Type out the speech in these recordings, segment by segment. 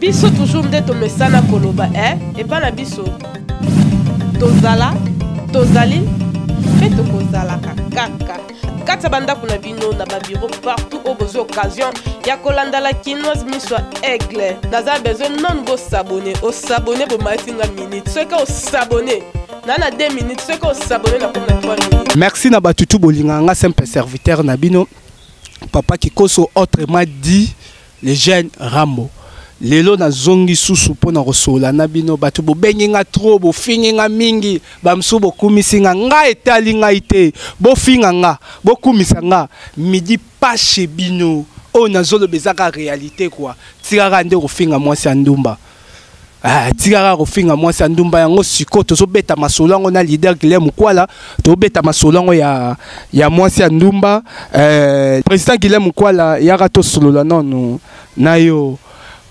biso toujours nde tomesana koloba et pas na biso tozala tozali mpe tokozalaka kaka kati banda kuna bino na babiro partout au besoin occasion ya kolanda la kinoise miswa aigle naza besoin non go s'abonner au s'abonner bo matinga minute ce que au s'abonner na 2 minutes ce que au s'abonner na comme 3 minutes. Merci na batutu bolinganga simple serviteur na bino papa Kikoso autrement dit les jeunes Rambo lelo na zongi susu pona kosola na bino batu bo benginga trop bo finginga mingi bamsu bo kumisinga nga etali nga ite bo finga nga bo kumisa nga midi pas chez bino o na zolo bezaka réalité quoi tiraka nde ko finga mwasi andumba tiraka ko finga mwasi andumba yango siko tozo beta masolango na leader Guillaume Kwala to beta masolango ya mwasi andumba président Guillaume Kwala yaka to solola non na yo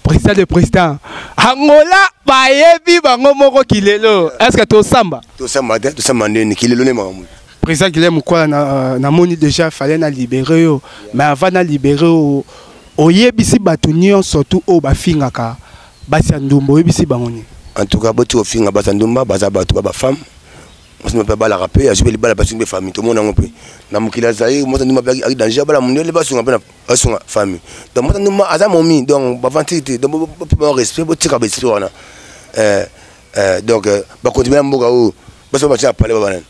président de président Angola bayebi bango moko kilelo est-ce que to samba ndeni kilelo ne mamu président Guillaume Kwala na moni déjà fallait na libérer yo mais avant na libérer oyebisi bato nyonso surtout o bafingaka basi ndumba oyebisi bango ni en tout cas boti ofinga basi ndumba baza bato ba femme on ne peut pas la rappeler je vais libérer la personne de famille tout le monde en peut na mukila zaï moi ndumba avec danger bala munde le basunga bana basunga famille donc moi ndumba aza momi donc ba vantité donc ba respect boti ka besi wana donc ba continuer mboka o baso ba tya parler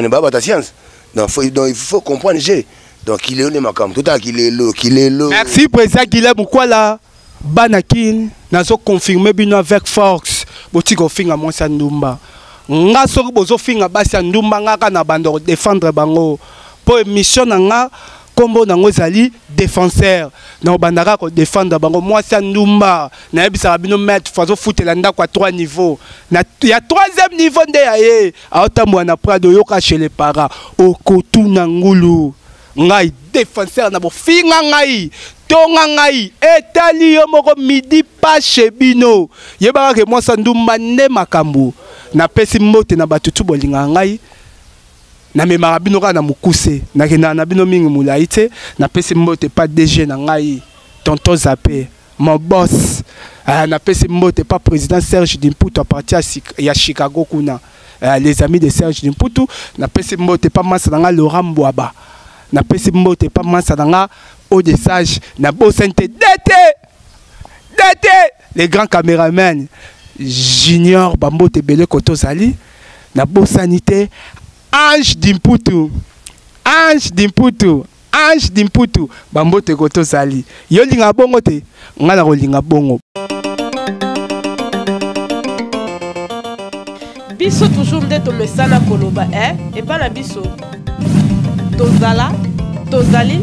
baba ta science donc il faut comprendre j'ai donc il est le makam tout à qu'il est le merci président Guillaume Kwala banakin nazo confirmer bino avec force boti ko finga mwasi ndumba nga soki bozo finga basi ndumba ngaka na bando défendre bango po mission nga kombo nango ezali défenseur na bandaka ko défendre bango mwasi ndumba na yebisa bino mettre fazo foutela ndako à 3 niveaux na ya 3e niveau nde yaye aotambo na prado yoka chez les parents okotuna ngulu ngai défenseur na bo finga ngai tonga ngai etali yo moko midi pas chez bino yebaka ke mwasi ndumba nde makambo na pesi mbote na batutu bolinga ngai na memaka bino kaka na mokuse nakendaka na bino mingi molai te na pesi mbote pas DG na ngai tonton Zappé mon boss na pesi mbote pas président Serge Dimputu à partir ya Chicago kuna les amis de Serge Dimputu na pesi mbote pas masa na ngai Laurent Mbwaba na pesi mbote pas masa na ngai Ode Sage na bosente dete les grands caméramans Junior Bambote Bele Koto Zali na bosanité Ange Dimputu Bambote Koto Zali yo linga bongo te ngala ko linga bongo biso toujours nde tomesana koloba et pas na biso tozala tozali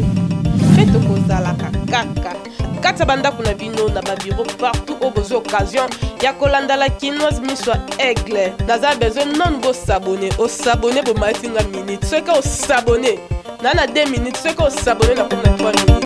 mpe tokozalaka kaka kati banda kuna bino na babiro partout au besoin occasion ya kolanda la kinoise miswa aigle naza besoin non go s'abonner au s'abonner bo matinga minute ce que au s'abonner na 2 minutes ce que au s'abonner na comme 3 minutes.